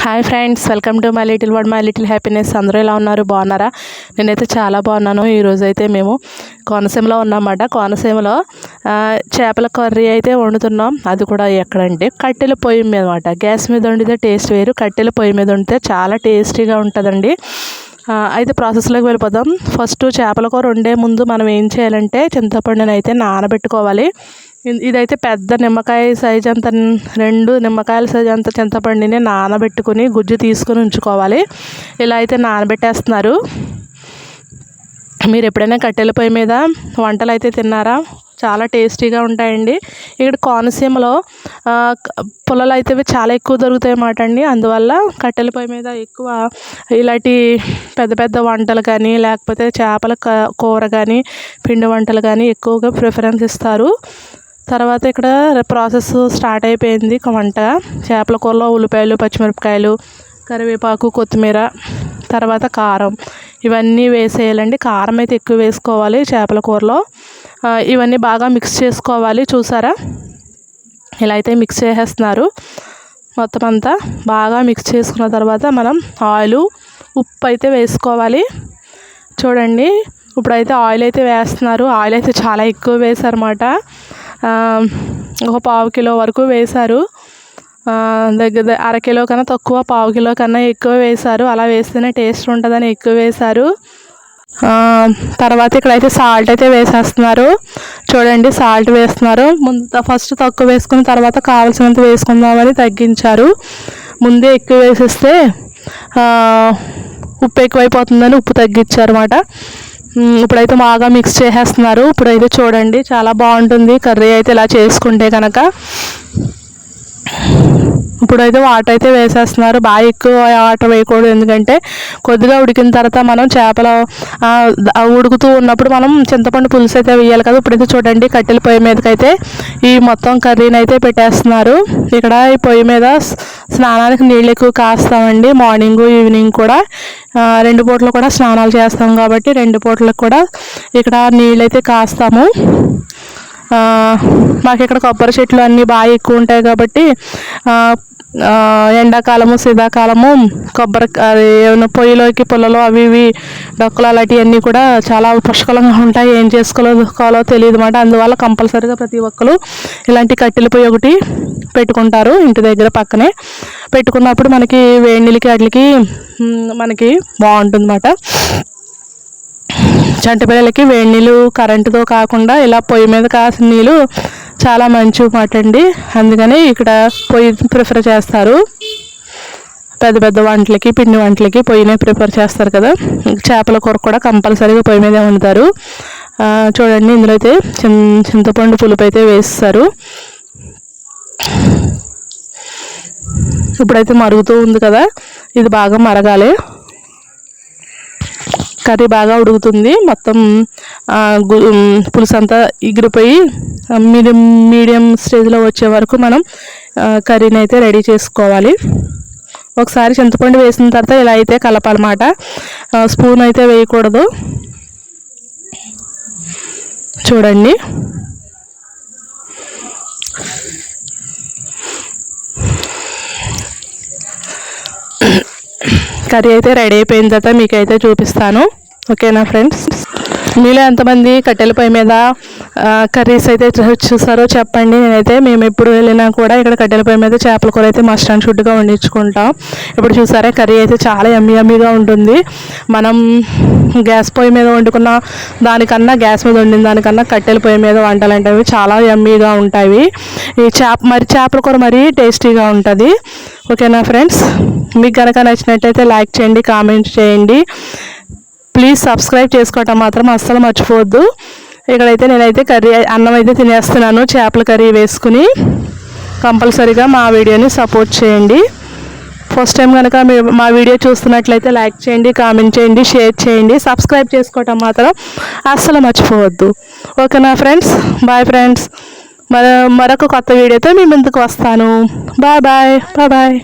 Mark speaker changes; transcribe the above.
Speaker 1: Hi friends, welcome to my little word my little happiness. అందరూ ఎలా ఉన్నారు? బాగున్నారా? నేనైతే చాలా బాగున్నాను. ఈరోజు అయితే మేము కోనసీమలో ఉన్నామన్నమాట. కోనసీమలో చేపల కర్రీ అయితే వండుతున్నాం. అది కూడా ఎక్కడంటే కట్టెల పొయ్యి మీద అన్నమాట. గ్యాస్ మీద వండితే టేస్ట్ వేరు, కట్టెల పొయ్యి మీద వండితే చాలా టేస్టీగా ఉంటుందండి. అయితే ప్రాసెస్లోకి వెళ్ళిపోదాం. ఫస్ట్ చేపల కూర వండే ముందు మనం ఏం చేయాలంటే చింతపండుని అయితే నానబెట్టుకోవాలి. ఇదైతే పెద్ద నిమ్మకాయ సైజ్ అంత, 2 నిమ్మకాయల సైజ్ అంత చింతపండుని నానబెట్టుకుని గుజ్జు తీసుకుని ఉంచుకోవాలి. ఇలా అయితే నానబెట్టేస్తున్నారు. మీరు ఎప్పుడైనా కట్టెల పొయ్యి మీద వంటలు అయితే తిన్నారా? చాలా టేస్టీగా ఉంటాయండి. ఇక్కడ కోనసీమలో పొలాలు అయితే చాలా ఎక్కువ దొరుకుతాయి అన్నమాట అండి. అందువల్ల కట్టెల పొయ్యి మీద ఎక్కువ ఇలాంటి పెద్ద పెద్ద వంటలు కానీ, లేకపోతే చేపల కూర కానీ, పిండి వంటలు కానీ ఎక్కువగా ప్రిఫరెన్స్ ఇస్తారు. తర్వాత ఇక్కడ ప్రాసెస్ స్టార్ట్ అయిపోయింది. వంట చేపల కూరలో ఉల్లిపాయలు, పచ్చిమిరపకాయలు, కరివేపాకు, కొత్తిమీర, తర్వాత కారం ఇవన్నీ వేసేయాలండి. కారం అయితే ఎక్కువ వేసుకోవాలి చేపల కూరలో. ఇవన్నీ బాగా మిక్స్ చేసుకోవాలి. చూసారా, ఇలా అయితే మిక్స్ చేసేస్తున్నారు. మొత్తం అంతా బాగా మిక్స్ చేసుకున్న తర్వాత మనం ఆయిల్, ఉప్పు అయితే వేసుకోవాలి. చూడండి, ఇప్పుడైతే ఆయిల్ అయితే వేస్తున్నారు. ఆయిల్ అయితే చాలా ఎక్కువ వేశారన్నమాట. ఒక 1/2 కిలో వరకు వేశారు. దగ్గర అరకిలో కన్నా తక్కువ, 1/2 కిలో కన్నా ఎక్కువ వేశారు. అలా వేస్తేనే టేస్ట్ ఉంటుందని ఎక్కువ వేశారు. తర్వాత ఇక్కడైతే సాల్ట్ అయితే వేసేస్తున్నారు. చూడండి, సాల్ట్ వేస్తున్నారు. ముందు ఫస్ట్ తక్కువ వేసుకుని తర్వాత కావాల్సినంత వేసుకుందామని తగ్గించారు. ముందే ఎక్కువ వేసేస్తే ఉప్పు ఎక్కువైపోతుందని ఉప్పు తగ్గించారు అన్నమాట. ఇప్పుడైతే బాగా మిక్స్ చేసేస్తున్నారు. ఇప్పుడైతే చూడండి, చాలా బాగుంటుంది కర్రీ అయితే ఇలా చేసుకుంటే కనుక. ఇప్పుడైతే వాటర్ అయితే వేసేస్తున్నారు. బాగా ఎక్కువ వాటర్ వేయకూడదు, ఎందుకంటే కొద్దిగా ఉడికిన తర్వాత మనం చేపలు ఉడుకుతూ ఉన్నప్పుడు మనం చింతపండు పులుసు అయితే వేయాలి కదా. ఇప్పుడైతే చూడండి, కట్టెల పొయ్యి మీదకి అయితే ఈ మొత్తం కర్రీని అయితే పెట్టేస్తున్నారు. ఇక్కడ ఈ పొయ్యి మీద స్నానానికి నీళ్ళు ఎక్కువ కాస్తామండి. మార్నింగ్, ఈవినింగ్ కూడా 2 పూటలు కూడా స్నానాలు చేస్తాం కాబట్టి 2 పూటలకు కూడా ఇక్కడ నీళ్ళు అయితే కాస్తాము. మాకు ఇక్కడ కొబ్బరి చెట్లు అన్నీ బాగా ఎక్కువ ఉంటాయి కాబట్టి ఎండాకాలము, శీతాకాలము కొబ్బరి ఏమైనా పొయ్యిలోకి పుల్లలో అవి ఇవి డొక్కలు అలాంటివన్నీ కూడా చాలా పుష్కలంగా ఉంటాయి. ఏం చేసుకోవాలో తెలియదు అన్నమాట. అందువల్ల కంపల్సరీగా ప్రతి ఒక్కరు ఇలాంటి కట్టెల పొయ్యి ఒకటి పెట్టుకుంటారు ఇంటి దగ్గర పక్కనే. పెట్టుకున్నప్పుడు మనకి వేడి నీళ్ళకి వాటికి మనకి బాగుంటుంది అన్నమాట. చంటి పిల్లలకి వేడి నీళ్ళు కరెంటుతో కాకుండా ఇలా పొయ్యి మీద కాసిన నీళ్ళు చాలా మంచి మాట అండి. అందుకని ఇక్కడ పొయ్యి ప్రిఫర్ చేస్తారు. పెద్ద పెద్ద వంటలకి, పిండి వంటలకి పొయ్యినే ప్రిఫర్ చేస్తారు కదా. చేపల కూర కూడా కంపల్సరీగా పొయ్యి మీదే వండుతారు. చూడండి, ఇందులో అయితే చింతపండు పులుపు అయితే వేస్తారు. ఇప్పుడైతే మరుగుతూ ఉంది కదా, ఇది బాగా మరగాలి. కర్రీ బాగా ఉడుకుతుంది. మొత్తం పులుసు అంతా ఎగిరిపోయి మీడియం స్టేజ్లో వచ్చే వరకు మనం కర్రీని అయితే రెడీ చేసుకోవాలి. ఒకసారి చింతపండు వేసిన తర్వాత ఇలా అయితే కలపాలన్నమాట. స్పూన్ అయితే వేయకూడదు. చూడండి, కర్రీ అయితే రెడీ అయిపోయిన తర్వాత మీకైతే చూపిస్తాను. ఓకేనా ఫ్రెండ్స్? మీలో ఎంతమంది కట్టెల పొయ్యి మీద కర్రీస్ అయితే చూసారో చెప్పండి. మేము ఎప్పుడు వెళ్ళినా కూడా ఇక్కడ కట్టెల పొయ్యి మీద చేపల కూర అయితే మస్ట్ అండ్ షుడ్గా వండించుకుంటాం. ఇప్పుడు చూసారా, కర్రీ అయితే చాలా యమ్మీగా ఉంటుంది. మనం గ్యాస్ పొయ్యి మీద వండుకున్న దానికన్నా, గ్యాస్ మీద వండిన దానికన్నా కట్టెల పొయ్యి మీద వంటలు అంటే చాలా యమ్మీగా ఉంటాయి. ఈ చేపల కూర మరీ టేస్టీగా ఉంటుంది. ఓకేనా ఫ్రెండ్స్? మీకు కనుక నచ్చినట్టయితే లైక్ చేయండి, కామెంట్ చేయండి. ప్లీజ్ సబ్స్క్రైబ్ చేసుకోవటం మాత్రం అస్సలు మర్చిపోవద్దు. ఇక్కడైతే నేనైతే అన్నం అయితే తినేస్తున్నాను చేపల కర్రీ వేసుకుని. కంపల్సరీగా మా వీడియోని సపోర్ట్ చేయండి. ఫస్ట్ టైం కనుక మా వీడియో చూస్తున్నట్లయితే లైక్ చేయండి, కామెంట్ చేయండి, షేర్ చేయండి. సబ్స్క్రైబ్ చేసుకోవటం మాత్రం అస్సలు మర్చిపోవద్దు. ఓకేనా ఫ్రెండ్స్? Bye friends. మరొక కొత్త వీడియోతో మీ ముందుకు వస్తాను. Bye bye.